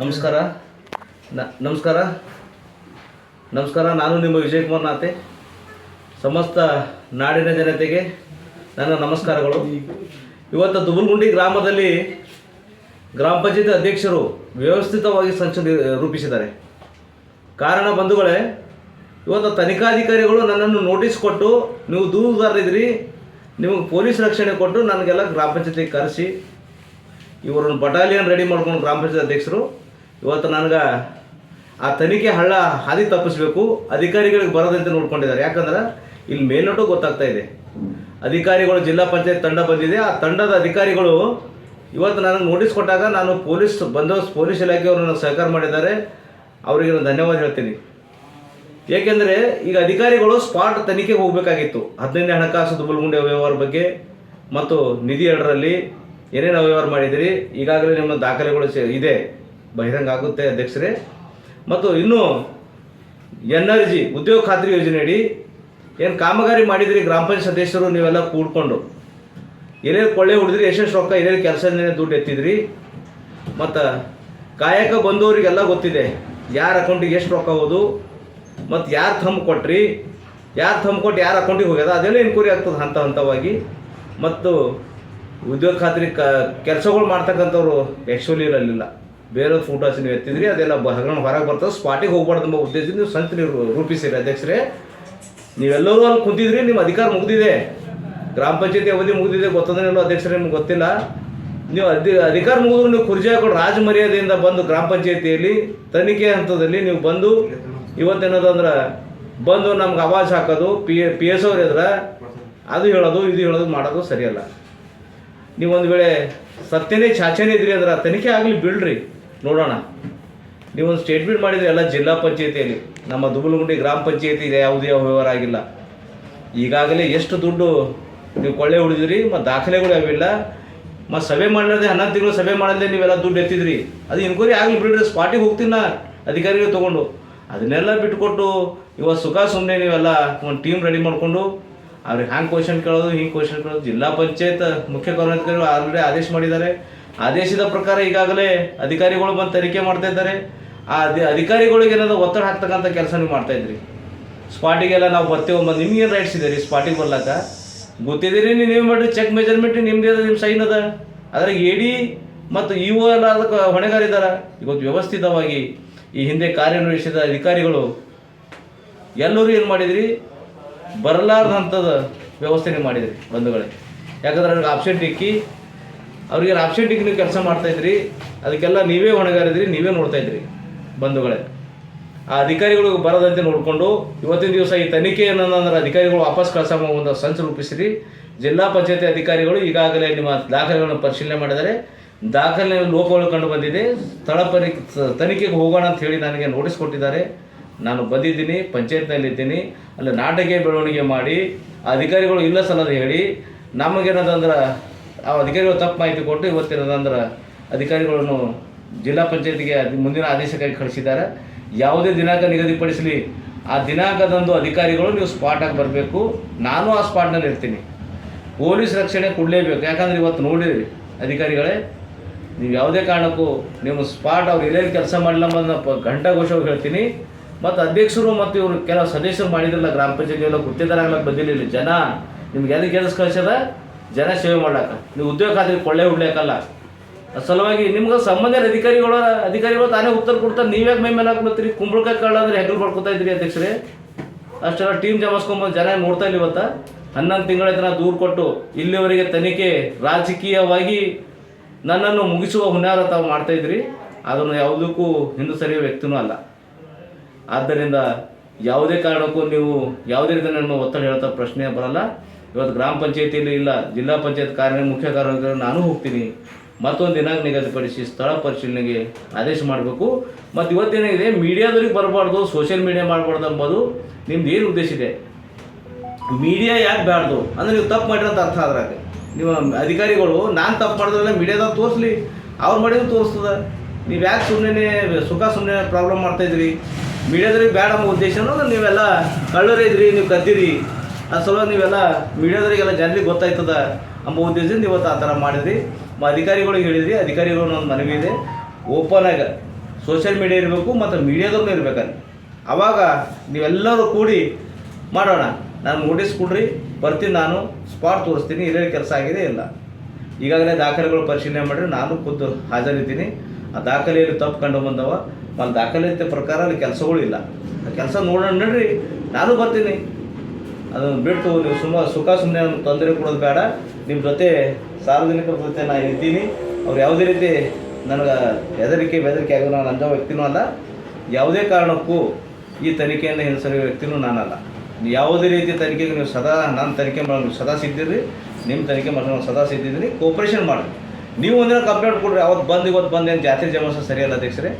ನಮಸ್ಕಾರ ನಮಸ್ಕಾರ ನಮಸ್ಕಾರ. ನಾನು ನಿಮ್ಮ ವಿಜಯಕುಮಾರ್ ನಾತೆ. ಸಮಸ್ತ ನಾಡಿನ ಜನತೆಗೆ ನನ್ನ ನಮಸ್ಕಾರಗಳು. ಇವತ್ತು ದುಬಲ್ಗುಂಡಿ ಗ್ರಾಮದಲ್ಲಿ ಗ್ರಾಮ ಪಂಚಾಯತ್ ಅಧ್ಯಕ್ಷರು ವ್ಯವಸ್ಥಿತವಾಗಿ ಸಂಚು ರೂಪಿಸಿದ್ದಾರೆ. ಕಾರಣ ಬಂಧುಗಳೇ, ಇವತ್ತು ತನಿಖಾಧಿಕಾರಿಗಳು ನನ್ನನ್ನು ನೋಟಿಸ್ ಕೊಟ್ಟು, ನೀವು ದೂರುದಾರರಿದ್ರಿ, ನಿಮಗೆ ಪೊಲೀಸ್ ರಕ್ಷಣೆ ಕೊಟ್ಟು ನನಗೆಲ್ಲ ಗ್ರಾಮ ಪಂಚಾಯತಿಗೆ ಕರೆಸಿ ಇವರನ್ನು ಬಟಾಲಿಯನ್ ರೆಡಿ ಮಾಡ್ಕೊಂಡು ಗ್ರಾಮ ಪಂಚಾಯತ್ ಅಧ್ಯಕ್ಷರು ಇವತ್ತು ನನಗೆ ಆ ತನಿಖೆ ಹಾದಿ ತಪ್ಪಿಸಬೇಕು, ಅಧಿಕಾರಿಗಳಿಗೆ ಬರೋದಂತೆ ನೋಡ್ಕೊಂಡಿದ್ದಾರೆ. ಯಾಕಂದ್ರೆ ಇಲ್ಲಿ ಮೇಲ್ನೋಟು ಗೊತ್ತಾಗ್ತಾ ಇದೆ, ಅಧಿಕಾರಿಗಳು ಜಿಲ್ಲಾ ಪಂಚಾಯತ್ ತಂಡ ಬಂದಿದೆ, ಆ ತಂಡದ ಅಧಿಕಾರಿಗಳು ಇವತ್ತು ನನಗೆ ನೋಟಿಸ್ ಕೊಟ್ಟಾಗ ನಾನು ಪೊಲೀಸ್ ಇಲಾಖೆಯವರು ನನಗೆ ಸಹಕಾರ ಮಾಡಿದ್ದಾರೆ, ಅವರಿಗೆ ನಾನು ಧನ್ಯವಾದ ಹೇಳ್ತೀನಿ. ಏಕೆಂದರೆ ಈಗ ಅಧಿಕಾರಿಗಳು ಸ್ಪಾಟ್ ತನಿಖೆಗೆ ಹೋಗಬೇಕಾಗಿತ್ತು. 15ನೇ ಹಣಕಾಸು ದುಬಲ್ಗುಂಡಿ ಅವ್ಯವಹಾರ ಬಗ್ಗೆ ಮತ್ತು ನಿಧಿ 2ರಲ್ಲಿ ಏನೇನು ಅವ್ಯವಹಾರ ಮಾಡಿದಿರಿ, ಈಗಾಗಲೇ ನಿಮ್ಮ ದಾಖಲೆಗಳು ಇದೆ, ಬಹಿರಂಗ ಆಗುತ್ತೆ ಅಧ್ಯಕ್ಷರೇ. ಮತ್ತು ಇನ್ನೂ NRG ಉದ್ಯೋಗ ಖಾತ್ರಿ ಯೋಜನೆಯಡಿ ಏನು ಕಾಮಗಾರಿ ಮಾಡಿದಿರಿ ಗ್ರಾಮ ಪಂಚಾಯತ್ ಸದಸ್ಯರು ನೀವೆಲ್ಲ ಕೂಡ್ಕೊಂಡು ಏನೇನು ಕೊಳ್ಳೆ ಹೊಡೆದ್ರಿ, ಎಷ್ಟೆಷ್ಟು ರೊಕ್ಕ ಏನೇನು ಕೆಲಸನೇ ದುಡ್ಡು ಎತ್ತಿದ್ರಿ, ಮತ್ತು ಕಾಯಕ ಬಂದವರಿಗೆಲ್ಲ ಗೊತ್ತಿದೆ ಯಾರ ಅಕೌಂಟಿಗೆ ಎಷ್ಟು ರೊಕ್ಕ ಹೋದು, ಮತ್ತು ಯಾರು ಥಂಬ್ ಕೊಟ್ರಿ, ಯಾರು ಥಂಬ್ ಕೊಟ್ಟು ಯಾರ ಅಕೌಂಟಿಗೆ ಹೋಗ್ಯದ, ಅದೆಲ್ಲ ಎನ್ಕ್ವೈರಿ ಆಗ್ತದೆ ಹಂತವಾಗಿ. ಮತ್ತು ಉದ್ಯೋಗ ಖಾತ್ರಿ ಕೆಲಸಗಳು ಮಾಡ್ತಕ್ಕಂಥವ್ರು ಆ್ಯಕ್ಚುಲಿ ಇರಲಿಲ್ಲ, ಬೇರೆ ಫೋಟೋಸ್ ನೀವು ಎತ್ತಿದ್ರಿ, ಅದೆಲ್ಲ ಹೊರಗೆ ಬರ್ತದೆ, ಸ್ಪಾಟಿಗೆ ಹೋಗ್ಬಾರ್ದು ಎಂಬ ಉದ್ದೇಶದಿಂದ ನೀವು ಸಂತ ನೀವು ರೂಪಿಸಿರಿ ಅಧ್ಯಕ್ಷರೇ. ನೀವೆಲ್ಲರೂ ಅಲ್ಲಿ ಕುಂತಿದ್ರಿ, ನಿಮ್ಮ ಅಧಿಕಾರ ಮುಗಿದಿದೆ, ಗ್ರಾಮ ಪಂಚಾಯತಿ ಅವಧಿ ಮುಗಿದಿದೆ, ಗೊತ್ತದೇನೋ ಅಧ್ಯಕ್ಷರೇ, ನಿಮ್ಗೆ ಗೊತ್ತಿಲ್ಲ. ನೀವು ಅಧಿಕಾರ ಮುಗಿದ್ರು ನೀವು ಕುರ್ಚಿ ಹಾಕೊಂಡು ರಾಜ ಮರ್ಯಾದೆಯಿಂದ ಬಂದು ಗ್ರಾಮ ಪಂಚಾಯತಿಯಲ್ಲಿ ತನಿಖೆ ಹಂತದಲ್ಲಿ ನೀವು ಬಂದು ಇವತ್ತೇನದಂದ್ರೆ ಬಂದು ನಮ್ಗೆ ಆವಾಜ್ ಹಾಕೋದು, PS ಅವ್ರು ಎದ್ರೆ ಅದು ಹೇಳೋದು ಇದು ಹೇಳೋದು ಮಾಡೋದು ಸರಿಯಲ್ಲ. ನೀವೊಂದು ವೇಳೆ ಸತ್ಯನೇ ಚಾಚನೆ ಇದ್ರಿ ಅಂದ್ರೆ ತನಿಖೆ ಆಗಲಿ ಬಿಡ್ರಿ, ನೋಡೋಣ. ನೀವೊಂದು ಸ್ಟೇಟ್ಮೆಂಟ್ ಮಾಡಿದ್ರಿ ಎಲ್ಲ ಜಿಲ್ಲಾ ಪಂಚಾಯತಿಯಲ್ಲಿ, ನಮ್ಮ ದುಬಲ್ಗುಂಡಿ ಗ್ರಾಮ ಪಂಚಾಯತಿಗೆ ಯಾವುದೇ ವ್ಯವಹಾರ ಆಗಿಲ್ಲ, ಈಗಾಗಲೇ ಎಷ್ಟು ದುಡ್ಡು ನೀವು ಕೊಳ್ಳೆ ಹೊಡೆದಿದ್ರಿ, ಮತ್ತು ದಾಖಲೆಗಳು ಯಾವಿಲ್ಲ, ಮತ್ತು ಸಭೆ ಮಾಡಲಾರ್ದೆ 11 ತಿಂಗಳು ಸಭೆ ಮಾಡಲ್ದೆ ನೀವೆಲ್ಲ ದುಡ್ಡು ಎತ್ತಿದ್ರಿ, ಅದು ಇನ್ಕ್ವೈರಿ ಆಗಲಿ ಬಿಡ್ರಿ, ಸ್ಪಾಟಿಗೆ ಹೋಗ್ತೀನ ಅಧಿಕಾರಿಗಳು ತೊಗೊಂಡು. ಅದನ್ನೆಲ್ಲ ಬಿಟ್ಕೊಟ್ಟು ಇವತ್ತು ಸುಮ್ಮನೆ ನೀವೆಲ್ಲ ಒಂದು ಟೀಮ್ ರೆಡಿ ಮಾಡಿಕೊಂಡು ಅವ್ರಿಗೆ ಹ್ಯಾಂಗೆ ಕ್ವಶನ್ ಕೇಳೋದು, ಹಿಂಗೆ ಕ್ವಶನ್ ಕೇಳೋದು. ಜಿಲ್ಲಾ ಪಂಚಾಯತ್ ಮುಖ್ಯ ಕಾರ್ಯಾಧಿಕಾರಿಗಳು ಆಲ್ರೆಡಿ ಆದೇಶ ಮಾಡಿದ್ದಾರೆ. ಆದೇಶದ ಪ್ರಕಾರ ಈಗಾಗಲೇ ಅಧಿಕಾರಿಗಳು ಬಂದು ತನಿಖೆ ಮಾಡ್ತಾ ಇದ್ದಾರೆ. ಆ ಅಧಿಕಾರಿಗಳಿಗೆ ಏನಾದರೂ ಒತ್ತಡ ಹಾಕ್ತಕ್ಕಂಥ ಕೆಲಸ ನೀವು ಮಾಡ್ತಾಯಿದ್ರಿ. ಸ್ಪಾಟಿಗೆಲ್ಲ ನಾವು ಬರ್ತೇವೆ, ನಿಮ್ಗೇನು ರೈಟ್ಸ್ ಇದೆ ರೀ ಸ್ಪಾಟಿಗೆ ಬರ್ಲಾಕ? ಗೊತ್ತಿದ್ದೀರಿ, ನೀವು ಮಾಡಿರಿ ಚೆಕ್ ಮೆಜರ್ಮೆಂಟ್ ನಿಮ್ಮದೇ ಅದ, ನಿಮ್ಮ ಸೈನ್ ಅದ, ಅದ್ರಾಗ AD ಮತ್ತು EO ಎಲ್ಲ ಅದಕ್ಕೆ ಹೊಣೆಗಾರಿದ್ದಾರೆ. ಇವತ್ತು ವ್ಯವಸ್ಥಿತವಾಗಿ ಈ ಹಿಂದೆ ಕಾರ್ಯನಿರ್ವಹಿಸಿದ ಅಧಿಕಾರಿಗಳು ಎಲ್ಲರೂ ಏನು ಮಾಡಿದ್ರಿ, ಬರಲಾರ್ದ ಹಂತದ ವ್ಯವಸ್ಥೆ ನೀವು ಮಾಡಿದ್ರಿ ಬಂಧುಗಳೇ. ಯಾಕಂದ್ರೆ ಅವ್ರಿಗೆ ಆಬ್ಸೆಂಟ್ ಇಕ್ಕಿ ಅವ್ರಿಗೆ ಆಬ್ಸೆಂಟ್ ಇಕ್ಕಿ ನೀವು ಕೆಲಸ ಮಾಡ್ತಾಯಿದ್ರಿ, ಅದಕ್ಕೆಲ್ಲ ನೀವೇ ಹೊಣೆಗಾರಿದ್ರಿ, ನೀವೇ ನೋಡ್ತಾಯಿದ್ರಿ ಬಂಧುಗಳೇ. ಆ ಅಧಿಕಾರಿಗಳಿಗೆ ಬರದಂತೆ ನೋಡಿಕೊಂಡು ಇವತ್ತಿನ ದಿವಸ ಈ ತನಿಖೆ ಏನಂದ್ರೆ ಅಧಿಕಾರಿಗಳು ವಾಪಸ್ ಕಳಿಸೋ ಒಂದು ಸಂಚು ರೂಪಿಸಿರಿ. ಜಿಲ್ಲಾ ಪಂಚಾಯತಿ ಅಧಿಕಾರಿಗಳು ಈಗಾಗಲೇ ನಿಮ್ಮ ದಾಖಲೆಗಳನ್ನು ಪರಿಶೀಲನೆ ಮಾಡಿದ್ದಾರೆ, ದಾಖಲೆ ಲೋಪಗಳು ಕಂಡು ಬಂದಿದೆ, ತನಿಖೆಗೆ ಹೋಗೋಣ ಅಂತ ಹೇಳಿ ನನಗೆ ನೋಟಿಸ್ ಕೊಟ್ಟಿದ್ದಾರೆ. ನಾನು ಬಂದಿದ್ದೀನಿ, ಪಂಚಾಯತ್ನಲ್ಲಿದ್ದೀನಿ, ಅಲ್ಲಿ ನಾಟಕ ಬೆಳವಣಿಗೆ ಮಾಡಿ ಆ ಅಧಿಕಾರಿಗಳು ಇಲ್ಲ ಸಲ್ಲದ ಹೇಳಿ ನಮಗೇನದಂದ್ರೆ ಆ ಅಧಿಕಾರಿಗಳು ತಪ್ಪು ಮಾಹಿತಿ ಕೊಟ್ಟು ಇವತ್ತೇನದಂದ್ರೆ ಅಧಿಕಾರಿಗಳನ್ನು ಜಿಲ್ಲಾ ಪಂಚಾಯತಿಗೆ ಮುಂದಿನ ಆದೇಶಕ್ಕಾಗಿ ಕಳಿಸಿದ್ದಾರೆ. ಯಾವುದೇ ದಿನಾಂಕ ನಿಗದಿಪಡಿಸಲಿ, ಆ ದಿನಾಂಕದಂದು ಅಧಿಕಾರಿಗಳು ನೀವು ಸ್ಪಾಟಾಗಿ ಬರಬೇಕು, ನಾನು ಆ ಸ್ಪಾಟ್ನಲ್ಲಿ ಇರ್ತೀನಿ. ಪೊಲೀಸ್ ರಕ್ಷಣೆ ಕೊಡಲೇಬೇಕು. ಯಾಕಂದ್ರೆ ಇವತ್ತು ನೋಡಿರಿ ಅಧಿಕಾರಿಗಳೇ, ನೀವು ಯಾವುದೇ ಕಾರಣಕ್ಕೂ ನೀವು ಸ್ಪಾಟ್ ಅವ್ರು ಎಲ್ಲೆಲ್ಲಿ ಕೆಲಸ ಮಾಡಲಿಲ್ಲ ಅನ್ನೋದನ್ನ ಘಂಟಾಘೋಷವಾಗಿ ಹೇಳ್ತೀನಿ. ಮತ್ತು ಅಧ್ಯಕ್ಷರು ಮತ್ತು ಇವರು ಕೆಲವು ಸದಸ್ಯರು ಮಾಡಿದ್ರಲ್ಲ ಗ್ರಾಮ ಪಂಚಾಯತಿ ಎಲ್ಲ ಗುತ್ತಿದಾರಾಗ್ಲಕ್ಕೆ ಬಂದಿರಲಿಲ್ಲ. ಜನ ನಿಮ್ಗೆ ಎದಕ್ಕೆ ಕೆಲಸ ಕಳಿಸ್ಯದ, ಜನ ಸೇವೆ ಮಾಡ್ಲಾಕ, ನೀವು ಉದ್ಯೋಗ ಖಾತ್ರಿ ಕೊಳ್ಳೆ ಹೊಡ್ಲಿಕ್ಕಲ್ಲ. ಸಲುವಾಗಿ ನಿಮ್ಗೆ ಸಂಬಂಧ ಅಧಿಕಾರಿಗಳು ತಾನೇ ಉತ್ತರ ಕೊಡ್ತಾರೆ, ನೀವ್ಯಾಕೆ ಮೈ ಮೇಲೆ ಹಾಕ್ಬಿಡ್ತೀರಿ? ಕುಂಬಳಕಾಯಿ ಕಾಳು ಅಂದರೆ ಹೆಗ್ರು ಬರ್ಕೊತಾ ಇದ್ರಿ ಅಧ್ಯಕ್ಷರೇ. ಅಷ್ಟೆಲ್ಲ ಟೀಮ್ ಜಮಾಸ್ಕೊಂಬಂದು ಜನ ನೋಡ್ತಾ ಇಲ್ಲ. ಇವತ್ತು 11 ತಿಂಗಳ ತನಕ ದೂರು ಕೊಟ್ಟು ಇಲ್ಲಿವರೆಗೆ ತನಿಖೆ ರಾಜಕೀಯವಾಗಿ ನನ್ನನ್ನು ಮುಗಿಸುವ ಹುನ್ನಾರ ತಾವು ಮಾಡ್ತಾಯಿದ್ರಿ. ಅದನ್ನು ಯಾವುದಕ್ಕೂ ಹಿಂದೆ ಸರಿಯುವ ವ್ಯಕ್ತಿನೂ ಅಲ್ಲ. ಆದ್ದರಿಂದ ಯಾವುದೇ ಕಾರಣಕ್ಕೂ ನೀವು ಯಾವುದೇ ರೀತಿ ನನ್ನ ಒತ್ತಡ ಹೇಳ್ತಾ ಪ್ರಶ್ನೆ ಬರಲ್ಲ. ಇವತ್ತು ಗ್ರಾಮ ಪಂಚಾಯತಿಯಲ್ಲಿ ಇಲ್ಲ, ಜಿಲ್ಲಾ ಪಂಚಾಯತ್ ಮುಖ್ಯ ಕಾರ್ಯನಿರ್ವಾಹಕರು ನಾನು ಹೋಗ್ತೀನಿ, ಮತ್ತೊಂದು ದಿನಾಂಕ ನಿಗದಿಪಡಿಸಿ ಸ್ಥಳ ಪರಿಶೀಲನೆಗೆ ಆದೇಶ ಮಾಡಬೇಕು. ಮತ್ತು ಇವತ್ತೇನಾಗಿದೆ, ಮೀಡಿಯಾದವ್ರಿಗೆ ಬರಬಾರ್ದು, ಸೋಷಿಯಲ್ ಮೀಡಿಯಾ ಮಾಡಬಾರ್ದು ಎಂಬುದು ನಿಮ್ದು ಏನು ಉದ್ದೇಶ ಇದೆ? ಮೀಡಿಯಾ ಯಾಕೆ ಬ್ಯಾಡ್ದು ಅಂದರೆ ನೀವು ತಪ್ಪು ಮಾಡಿರೋ ಅಂತ ಅರ್ಥ ಆದ್ರಾಗ ನೀವು ಅಧಿಕಾರಿಗಳು ನಾನು ತಪ್ಪು ಮಾಡಿದ್ರಲ್ಲ ಮೀಡಿಯಾದಾಗ ತೋರಿಸ್ಲಿ, ಅವ್ರು ಮಾಡಿದ್ರು ತೋರಿಸ್ತದೆ. ನೀವು ಯಾಕೆ ಸುಮ್ಮನೆ ಸುಮ್ಮನೆ ಪ್ರಾಬ್ಲಮ್ ಮಾಡ್ತಾಯಿದ್ರಿ? ಮೀಡಿಯಾದವ್ರಿಗೆ ಬ್ಯಾಡ ಅನ್ನೋ ಉದ್ದೇಶ ನೀವೆಲ್ಲ ಕಳ್ಳರೇ ಇದ್ರಿ, ನೀವು ಕದ್ದಿರಿ, ಅದು ಸಲುವಾಗಿ ನೀವೆಲ್ಲ ಮೀಡಿಯಾದವರಿಗೆಲ್ಲ ಜನರಿಗೆ ಗೊತ್ತಾಯ್ತದ ಎಂಬ ಉದ್ದೇಶದಿಂದ ಇವತ್ತು ಆ ಥರ ಮಾಡಿದ್ರಿ. ಅಧಿಕಾರಿಗಳಿಗೆ ಹೇಳಿದ್ರಿ. ಅಧಿಕಾರಿಗಳು ಒಂದು ಮನವಿ ಇದೆ, ಓಪನಾಗಿ ಸೋಷಿಯಲ್ ಮೀಡಿಯಾ ಇರಬೇಕು ಮತ್ತು ಮೀಡಿಯಾದವ್ರು ಇರಬೇಕಲ್ಲಿ. ಆವಾಗ ನೀವೆಲ್ಲರೂ ಕೂಡಿ ಮಾಡೋಣ. ನಾನು ನೋಟಿಸ್ ಕೊಡ್ರಿ, ಬರ್ತೀನಿ, ನಾನು ಸ್ಪಾಟ್ ತೋರಿಸ್ತೀನಿ ಎಲ್ಲೆಲ್ಲಿ ಕೆಲಸ ಆಗಿದೆ ಇಲ್ಲ. ಈಗಾಗಲೇ ದಾಖಲೆಗಳು ಪರಿಶೀಲನೆ ಮಾಡಿರಿ, ನಾನು ಖುದ್ದು ಹಾಜರಿದ್ದೀನಿ. ಆ ದಾಖಲೆಯಲ್ಲಿ ತಪ್ಪು ಕಂಡು ಬಂದವ, ಮತ್ತು ದಾಖಲೆ ಪ್ರಕಾರ ಅಲ್ಲಿ ಕೆಲಸಗಳಿಲ್ಲ. ಆ ಕೆಲಸ ನೋಡೋಣ ನಡ್ರಿ, ನಾನು ಬರ್ತೀನಿ. ಅದನ್ನು ಬಿಟ್ಟು ನೀವು ಸುಮ್ಮನೆ ತೊಂದರೆ ಕೊಡೋದು ಬೇಡ. ನಿಮ್ಮ ಜೊತೆ ಸಾರ್ವಜನಿಕರ ಜೊತೆ ನಾನು ಇದ್ದೀನಿ. ಅವ್ರು ಯಾವುದೇ ರೀತಿ ನನಗೆ ಬೆದರಿಕೆ ಆಗೋದು ನಾನು ಅಂಜೋ ವ್ಯಕ್ತಿನೂ ಅಲ್ಲ. ಯಾವುದೇ ಕಾರಣಕ್ಕೂ ಈ ತನಿಖೆಯನ್ನು ಹಿಂಸರಿಯೋ ವ್ಯಕ್ತಿನೂ ನಾನಲ್ಲ. ಯಾವುದೇ ರೀತಿ ತನಿಖೆಗೆ ನೀವು ನಾನು ತನಿಖೆ ಮಾಡೋದು ಸದಾ ಸಿದ್ದಿರಿ. ನಿಮ್ಮ ತನಿಖೆ ಮಾಡೋದು ಸದಾ ಸಿದ್ದಿದ್ದೀನಿ. ಕೋಪ್ರೇಷನ್ ಮಾಡಿ. ನೀವು ಒಂದಿನ ಕಂಪ್ಲೇಂಟ್ ಕೊಡ್ರಿ, ಇವತ್ತು ಬಂದು ಏನು ಜಾತ್ರೆ ಜಮಾಸ ಸರಿಯಲ್ಲ ಅಧ್ಯಕ್ಷರೇ.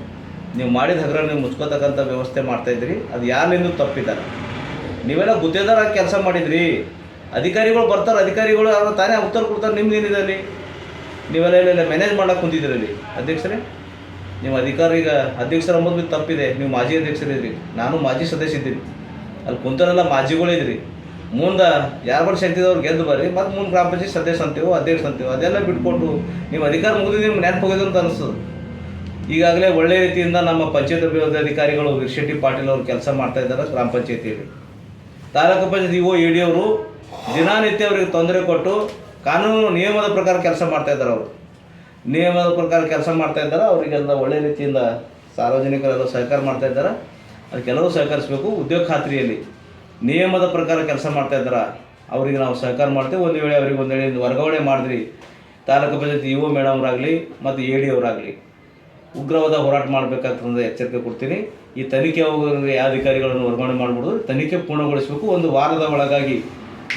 ನೀವು ಮಾಡಿದ ಹಗರ ನೀವು ಮುಚ್ಕೋತಕ್ಕಂಥ ವ್ಯವಸ್ಥೆ ಮಾಡ್ತಾಯಿದ್ರಿ. ಅದು ಯಾರಿಂದ ತಪ್ಪಿದ್ದಾರೆ. ನೀವೆಲ್ಲ ಗುತ್ತೇದಾರಾಗಿ ಕೆಲಸ ಮಾಡಿದ್ರಿ. ಅಧಿಕಾರಿಗಳು ಬರ್ತಾರೆ, ಅಧಿಕಾರಿಗಳು ಅವ್ರು ತಾನೇ ಉತ್ತರ ಕೊಡ್ತಾರೆ. ನಿಮ್ದೇನಿದೆ ಅಲ್ಲಿ? ನೀವೆಲ್ಲ ಎಲ್ಲ ಮ್ಯಾನೇಜ್ ಮಾಡೋಕೆ ಕುಂತಿದ್ದೀರಲ್ಲಿ ಅಧ್ಯಕ್ಷರೇ. ನೀವು ಅಧ್ಯಕ್ಷರ ಅಂಬೋದು ತಪ್ಪಿದೆ. ನೀವು ಮಾಜಿ ಅಧ್ಯಕ್ಷರಿದ್ರಿ, ನಾನು ಮಾಜಿ ಸದಸ್ಯ ಇದ್ದೀನಿ. ಅಲ್ಲಿ ಕುಂತರೆಲ್ಲ ಮಾಜಿಗಳಿದ್ರಿ. ಮುಂದೆ ಯಾರು ಶಕ್ತಿ ಇದ್ದವ್ರು ಗೆದ್ದು ಬರ್ರಿ, ಮತ್ತು ಮುಂದೆ ಗ್ರಾಮ ಪಂಚಾಯತ್ ಸದಸ್ಯ ಅಂತೀವೋ ಅಧ್ಯಕ್ಷ ಅಂತೀವೋ ಅದೆಲ್ಲ ಬಿಟ್ಕೊಟ್ಟು ನೀವು ಅಧಿಕಾರ ಮುಗಿದು ನಿಮ್ಗೆ ನೆನಪು ಹೋಗಿದೆ ಅಂತ ಅನಿಸ್ತದೆ. ಈಗಾಗಲೇ ಒಳ್ಳೆಯ ರೀತಿಯಿಂದ ನಮ್ಮ ಪಂಚಾಯತ್ ಅಭಿವೃದ್ಧಿ ಅಧಿಕಾರಿಗಳು ವಿರ್ಶೆಟ್ಟಿ ಪಾಟೀಲ್ ಅವರು ಕೆಲಸ ಮಾಡ್ತಾ ಇದ್ದಾರೆ ಗ್ರಾಮ ಪಂಚಾಯತಿಯಲ್ಲಿ. Taluk panchayat EO A D ಅವರು ದಿನನಿತ್ಯ ಅವರಿಗೆ ತೊಂದರೆ ಕೊಟ್ಟು ಕಾನೂನು ನಿಯಮದ ಪ್ರಕಾರ ಕೆಲಸ ಮಾಡ್ತಾ ಇದ್ದಾರೆ. ಅವರು ನಿಯಮದ ಪ್ರಕಾರ ಕೆಲಸ ಮಾಡ್ತಾ ಇದ್ದಾರೆ. ಅವರಿಗೆಲ್ಲ ಒಳ್ಳೆಯ ರೀತಿಯಿಂದ ಸಾರ್ವಜನಿಕರೆಲ್ಲ ಸಹಕಾರ ಮಾಡ್ತಾ ಇದ್ದಾರೆ. ಅದಕ್ಕೆಲ್ಲರೂ ಸಹಕರಿಸಬೇಕು. ಉದ್ಯೋಗ ಖಾತ್ರಿಯಲ್ಲಿ ನಿಯಮದ ಪ್ರಕಾರ ಕೆಲಸ ಮಾಡ್ತಾ ಇದ್ದಾರೆ. ಅವರಿಗೆ ನಾವು ಸಹಕಾರ ಮಾಡ್ತೇವೆ. ಒಂದು ವೇಳೆ ಅವರಿಗೆ ವರ್ಗಾವಣೆ ಮಾಡಿದ್ರಿ, ತಾಲೂಕು ಪಂಚಾಯತ್ ಇಒ ಮೇಡಮ್ರಾಗಲಿ ಮತ್ತು ಎ ಡಿ ಅವರಾಗಲಿ ಉಗ್ರವಾದ ಹೋರಾಟ ಮಾಡಬೇಕಾಗ್ತದೆ ಎಚ್ಚರಿಕೆ ಕೊಡ್ತೀನಿ. ಈ ತನಿಖೆ ಹೋಗೋರಿಗೆ ಯಾವ ಅಧಿಕಾರಿಗಳನ್ನು ವರ್ಗಾವಣೆ ಮಾಡಿಬಿಡೋದು, ತನಿಖೆ ಪೂರ್ಣಗೊಳಿಸಬೇಕು. ಒಂದು ವಾರದ ಒಳಗಾಗಿ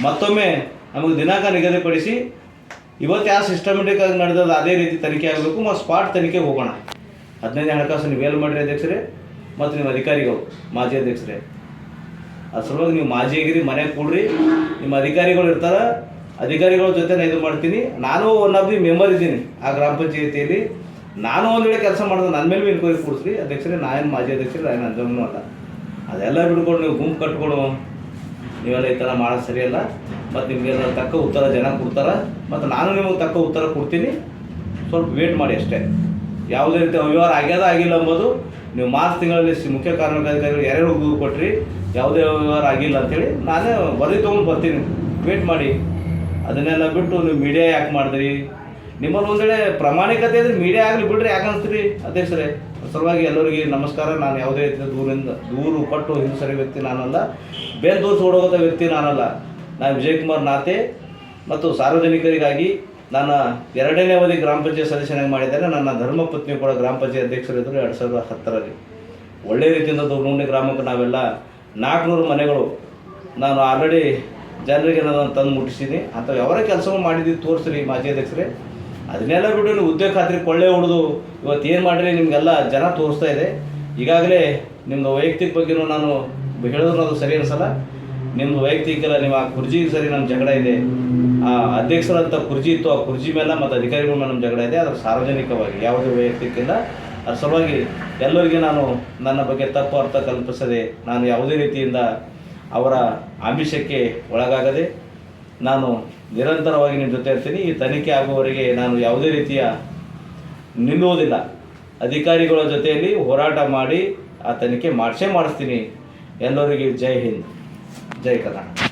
ಮತ್ತೊಮ್ಮೆ ನಮಗೆ ದಿನಾಂಕ ನಿಗದಿಪಡಿಸಿ ಇವತ್ತು ಯಾವ ಸಿಸ್ಟಮೆಟಿಕ್ ಆಗಿ ನಡೆದದ್ದು ಅದೇ ರೀತಿ ತನಿಖೆ ಆಗಬೇಕು. ಮತ್ತು ಸ್ಪಾಟ್ ತನಿಖೆಗೆ ಹೋಗೋಣ. 15ನೇ ಹಣಕಾಸು ನೀವು ಏನು ಮಾಡಿರಿ ಅಧ್ಯಕ್ಷರೇ, ಮತ್ತು ನಿಮ್ಮ ಅಧಿಕಾರಿಗಳು ಮಾಜಿ ಅಧ್ಯಕ್ಷರೇ. ಅದ್ರ ಸಲುವಾಗಿ ನೀವು ಮಾಜಿ ಆಗಿರಿ, ಮನೆಗೆ ಕೂಡ್ರಿ. ನಿಮ್ಮ ಅಧಿಕಾರಿಗಳು ಇರ್ತಾರೆ, ಅಧಿಕಾರಿಗಳ ಜೊತೆ ನಾನು ಇದು ಮಾಡ್ತೀನಿ. ನಾನು ಒನ್ ಆಫ್ ದಿ ಮೆಂಬರ್ ಇದ್ದೀನಿ ಆ ಗ್ರಾಮ ಪಂಚಾಯತಿಯಲ್ಲಿ. ನಾನು ಒಂದು ವೇಳೆ ಕೆಲಸ ಮಾಡಿದ್ರೆ ನನ್ನ ಮೇಲೆ ಇನ್ಕ್ವೈರಿ ಕೊಡಿಸ್ರಿ ಅಧ್ಯಕ್ಷರೇ. ನಾನೇನು ಮಾಜಿ ಅಧ್ಯಕ್ಷರೇ, ನಾನೇನು ಅಂಜಮ್ಮನೂ ಅಲ್ಲ. ಅದೆಲ್ಲ ಬಿಡ್ಕೊಂಡು ನೀವು ಗುಂಪು ಕಟ್ಕೊಂಡು ನೀವೆಲ್ಲ ಈ ಥರ ಮಾಡೋದು ಸರಿಯಲ್ಲ. ಮತ್ತು ನಿಮಗೆಲ್ಲ ತಕ್ಕ ಉತ್ತರ ಜನ ಕೊಡ್ತಾರೆ, ಮತ್ತು ನಾನು ನಿಮಗೆ ತಕ್ಕ ಉತ್ತರ ಕೊಡ್ತೀನಿ. ಸ್ವಲ್ಪ ವೇಟ್ ಮಾಡಿ ಅಷ್ಟೇ. ಯಾವುದೇ ರೀತಿ ಅವ್ಯವಹಾರ ಆಗ್ಯದ ಆಗಿಲ್ಲ ಅಂಬೋದು ನೀವು ಮಾರ್ಚ್ ತಿಂಗಳಲ್ಲಿ ಮುಖ್ಯ ಕಾರ್ಯನಿರ್ವಾಹಕಾಧಿಕಾರಿಗಳು ಯಾರ್ಯಾರು ದೂರು ಕೊಟ್ರಿ, ಯಾವುದೇ ವ್ಯವಹಾರ ಆಗಿಲ್ಲ ಅಂಥೇಳಿ ನಾನೇ ವರದಿ ತೊಗೊಂಡು ಬರ್ತೀನಿ. ವೇಟ್ ಮಾಡಿ. ಅದನ್ನೆಲ್ಲ ಬಿಟ್ಟು ನೀವು ಮೀಡಿಯಾ ಯಾಕೆ ಮಾಡಿದ್ರಿ? ನಿಮ್ಮಲ್ಲಿ ಒಂದು ವೇಳೆ ಪ್ರಾಮಾಣಿಕತೆ ಇದ್ರೆ ಮೀಡಿಯಾ ಆಗಲಿ ಬಿಡ್ರಿ, ಯಾಕೆ ಅನಿಸ್ತೀರಿ ಅಧ್ಯಕ್ಷರೇ? ಸಲುವಾಗಿ ಎಲ್ಲರಿಗೆ ನಮಸ್ಕಾರ. ನಾನು ಯಾವುದೇ ರೀತಿಯ ದೂರು ಪಟ್ಟು ಹಿಂಸರಿ ವ್ಯಕ್ತಿ ನಾನಲ್ಲ, ಬೇರೆ ದೂರು ಓಡೋಗೋದ ವ್ಯಕ್ತಿ ನಾನಲ್ಲ. ನಾನು ವಿಜಯಕುಮಾರ್ ನಾತೆ ಮತ್ತು ಸಾರ್ವಜನಿಕರಿಗಾಗಿ ನಾನು 2ನೇ ಅವಧಿ ಗ್ರಾಮ ಪಂಚಾಯತ್ ಸದಸ್ಯನಾಗಿ ಮಾಡಿದ್ದೇನೆ. ನನ್ನ ಧರ್ಮಪತ್ನಿ ಕೂಡ ಗ್ರಾಮ ಪಂಚಾಯತ್ ಅಧ್ಯಕ್ಷರಿದ್ದರು 2010ರಲ್ಲಿ. ಒಳ್ಳೆಯ ರೀತಿಯಿಂದ ದೊಡ್ಡ ಗ್ರಾಮಕ್ಕೆ ನಾವೆಲ್ಲ 400 ಮನೆಗಳು ನಾನು ಆಲ್ರೆಡಿ ಜನರಿಗೆ ನಾನು ತಂದು ಮುಟ್ಟಿಸಿದ್ದೀನಿ. ಅಂಥವು ಯಾವರ ಕೆಲಸಗಳು ಮಾಡಿದ್ದು ತೋರಿಸ್ರಿ ಮಾಜಿ ಅಧ್ಯಕ್ಷರೇ. ಅದನ್ನೆಲ್ಲ ಬಿಟ್ಟು ನೀವು ಉದ್ಯೋಗ ಖಾತ್ರಿ ಕೊಳ್ಳೆ ಹೊಡೆದು ಇವತ್ತು ಏನು ಮಾಡಿರಿ ನಿಮಗೆಲ್ಲ ಜನ ತೋರಿಸ್ತಾ ಇದೆ. ಈಗಾಗಲೇ ನಿಮ್ಮದು ವೈಯಕ್ತಿಕ ಬಗ್ಗೆನೂ ನಾನು ಹೇಳಿದ್ರು ಅದು ಸರಿ ಅನಿಸಲ್ಲ. ನಿಮ್ಮದು ವೈಯಕ್ತಿಕ ನೀವು ಆ ಕುರ್ಜಿ ಸರಿ ನಮ್ಮ ಜಗಳ ಇದೆ. ಆ ಅಧ್ಯಕ್ಷರಂಥ ಕುರ್ಜಿ ಇತ್ತು, ಆ ಕುರ್ಜಿ ಮೇಲೆ ಮತ್ತು ಅಧಿಕಾರಿಗಳ ಮೇಲೆ ನಮ್ಮ ಜಗಳ ಇದೆ. ಅದರ ಸಾರ್ವಜನಿಕವಾಗಿ ಯಾವುದೇ ವೈಯಕ್ತಿಕಿಲ್ಲ. ಅದ್ರ ಸಲುವಾಗಿ ಎಲ್ಲರಿಗೆ ನಾನು ನನ್ನ ಬಗ್ಗೆ ತಪ್ಪು ಅರ್ಥ ಕಲ್ಪಿಸದೆ ನಾನು ಯಾವುದೇ ರೀತಿಯಿಂದ ಅವರ ಆಮಿಷಕ್ಕೆ ಒಳಗಾಗದೆ ನಾನು ನಿರಂತರವಾಗಿ ನಿಮ್ಮ ಜೊತೆ ಇರ್ತೀನಿ. ಈ ತನಿಖೆ ಆಗುವವರೆಗೆ ನಾನು ಯಾವುದೇ ರೀತಿಯ ನಿಲ್ಲುವುದಿಲ್ಲ. ಅಧಿಕಾರಿಗಳ ಜೊತೆಯಲ್ಲಿ ಹೋರಾಟ ಮಾಡಿ ಆ ತನಿಖೆ ಮಾಡಿಸ್ತೀನಿ. ಎಲ್ಲರಿಗೆ ಜೈ ಹಿಂದ್, ಜೈ ಕರ್ನಾಟಕ.